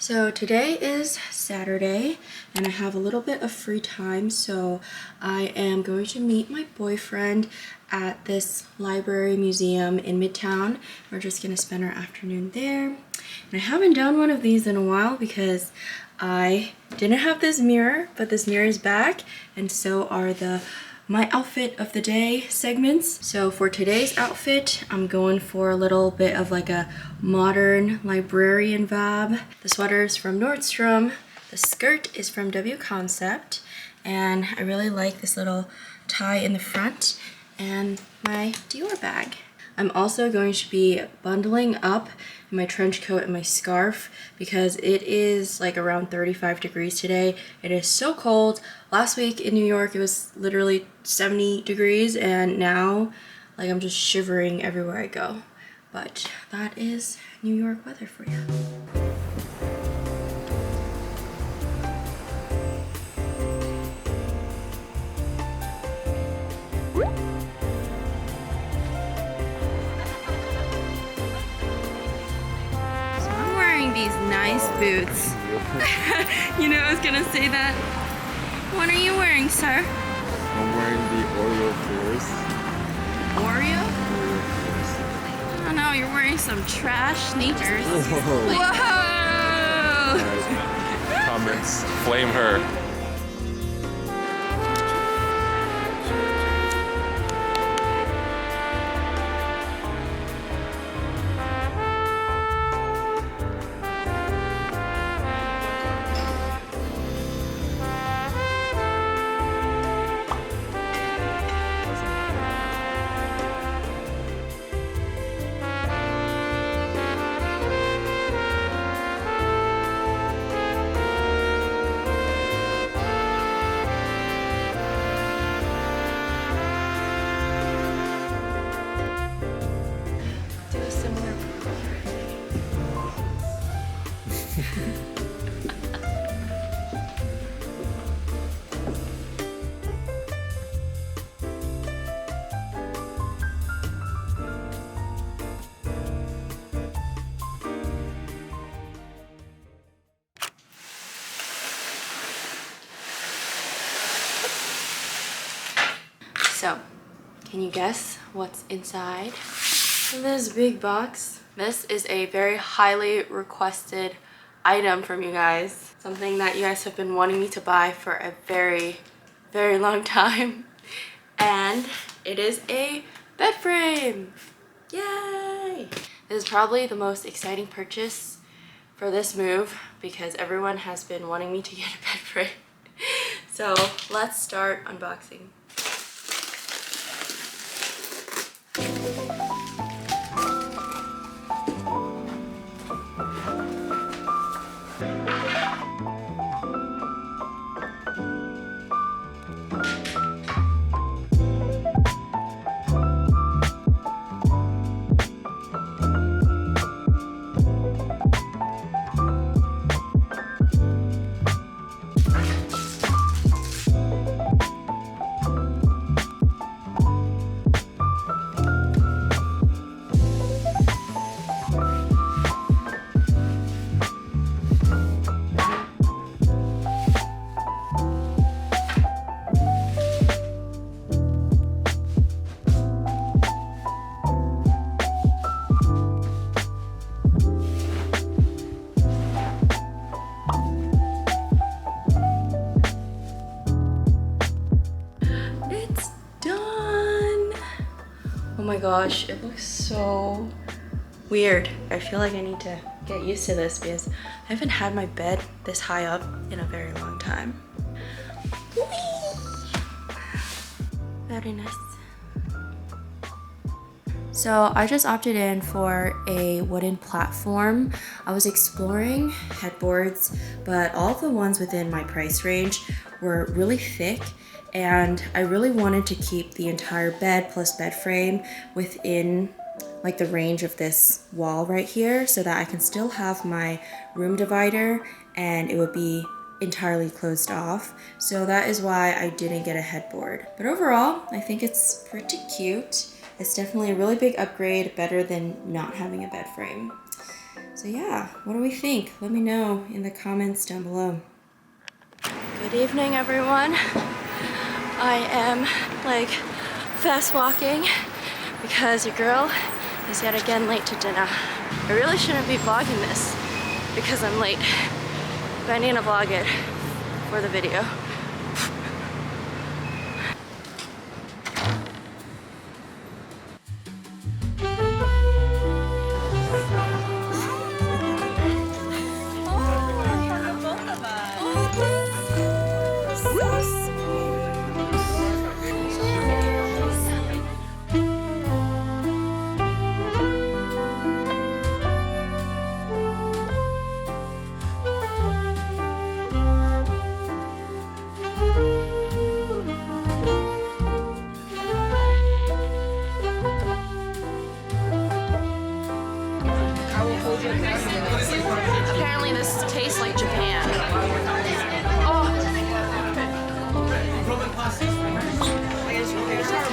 So today is Saturday and I have a little bit of free time, so I am going to meet my boyfriend at this library museum in Midtown. We're just gonna spend our afternoon there. And I haven't done one of these in a while because I didn't have this mirror, but this mirror is back, and so are the my outfit of the day segments. So for today's outfit, I'm going for a little bit of like a modern librarian vibe. The sweater is from Nordstrom, the skirt is from W Concept, and I really like this little tie in the front and my Dior bag. I'm also going to be bundling up in my trench coat and my scarf because it is like around 35 degrees today. It is so cold. Last week in New York it was literally 70 degrees and now like I'm just shivering everywhere I go. But that is New York weather for you. These nice boots. You know I was gonna say that. What are you wearing, sir? I'm wearing the Oreo Force. Oreo? Oreo Force. Oh no, you're wearing some trash sneakers. Whoa! Whoa! Comments. Flame her. So, can you guess what's inside this big box? This is a very highly requested item from you guys. Something that you guys have been wanting me to buy for a very, very long time. And it is a bed frame. Yay! This is probably the most exciting purchase for this move because everyone has been wanting me to get a bed frame. So let's start unboxing. Oh my gosh, it looks so weird. I feel like I need to get used to this because I haven't had my bed this high up in a very long time. Whee! Very nice. So I just opted in for a wooden platform. I was exploring headboards, but all of the ones within my price range were really thick, and I really wanted to keep the entire bed plus bed frame within like the range of this wall right here so that I can still have my room divider and it would be entirely closed off. So that is why I didn't get a headboard. But overall, I think it's pretty cute. It's definitely a really big upgrade, better than not having a bed frame. So So yeah, what do we think? Let me know in the comments down below. Good evening, everyone. I am like fast walking because your girl is yet again late to dinner. I really shouldn't be vlogging this because I'm late, but I need to vlog it for the video. Apparently this tastes like Japan. Oh.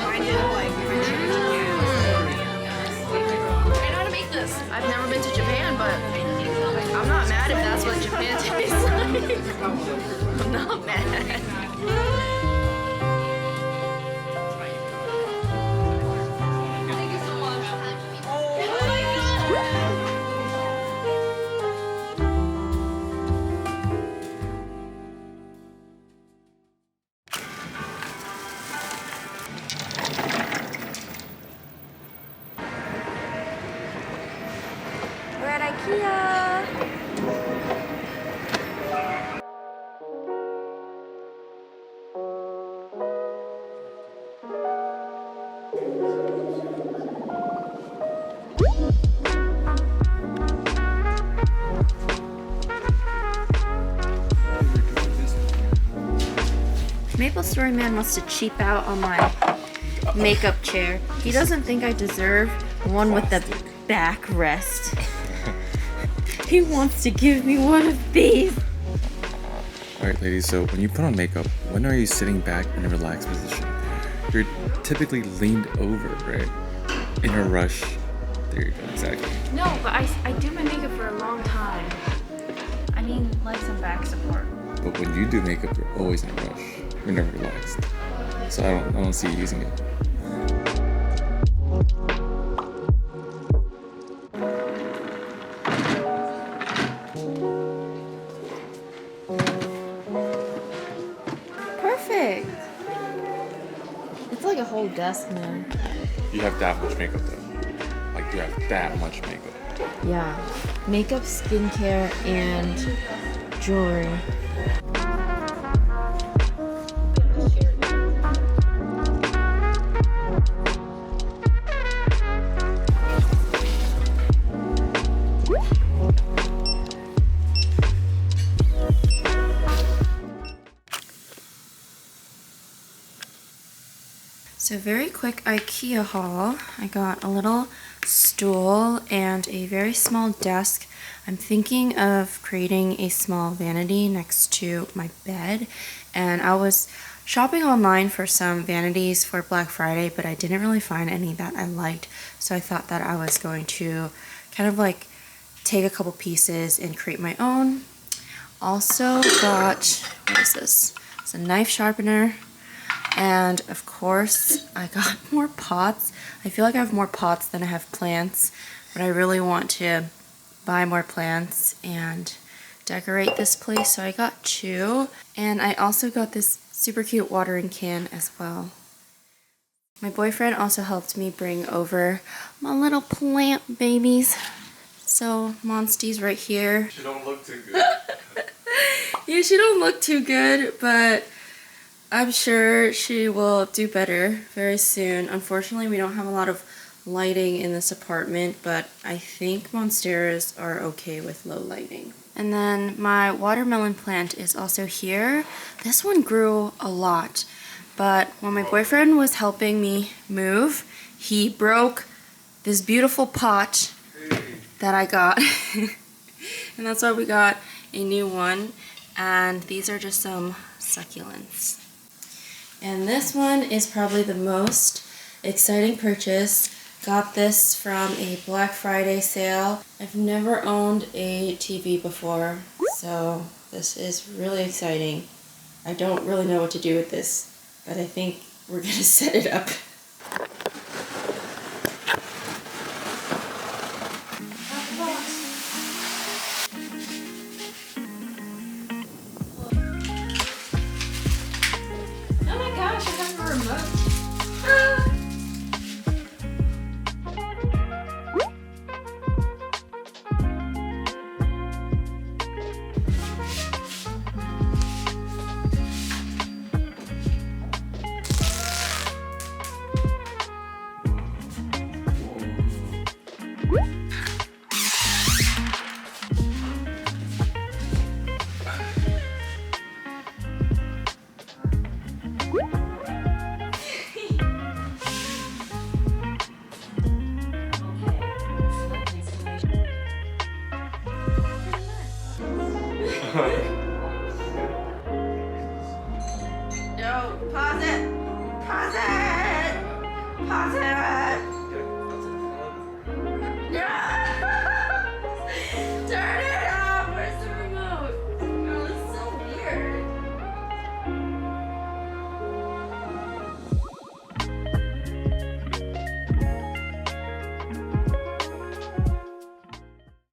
I know how to make this. I've never been to Japan, but I'm not mad if that's what Japan tastes like. I'm not mad. We're at Ikea. Maple Story Man wants to cheap out on my makeup chair. He doesn't think I deserve one with the backrest. He wants to give me one of these. Alright ladies, so when you put on makeup, when are you sitting back in a relaxed position? You're typically leaned over, right? In a rush. There you go, exactly. No, but I do my makeup for a long time. I need like some back support. But when you do makeup, you're always in a rush. You're never relaxed. So I don't see you using it. Perfect. It's like a whole desk now. You have that much makeup though. Like you have that much makeup. Yeah. Makeup, skincare, and jewelry. So very quick Ikea haul. I got a little stool and a very small desk. I'm thinking of creating a small vanity next to my bed, and I was shopping online for some vanities for Black Friday, but I didn't really find any that I liked, so I thought that I was going to kind of like take a couple pieces and create my own. Also got, what is this? It's a knife sharpener. And of course, I got more pots. I feel like I have more pots than I have plants, but I really want to buy more plants and decorate this place, so I got 2. And I also got this super cute watering can as well. My boyfriend also helped me bring over my little plant babies. So Monsty's right here. She don't look too good. Yeah, she don't look too good, but I'm sure she will do better very soon. Unfortunately, we don't have a lot of lighting in this apartment, but I think monsteras are okay with low lighting. And then my watermelon plant is also here. This one grew a lot, but when my boyfriend was helping me move, he broke this beautiful pot that I got. And that's why we got a new one. And these are just some succulents. And this one is probably the most exciting purchase. got this from a Black Friday sale. I've never owned a TV before, so this is really exciting. I don't really know what to do with this, but I think we're gonna set it up. Oh my gosh, I have a remote. No, pause it! Pause it! Pause it!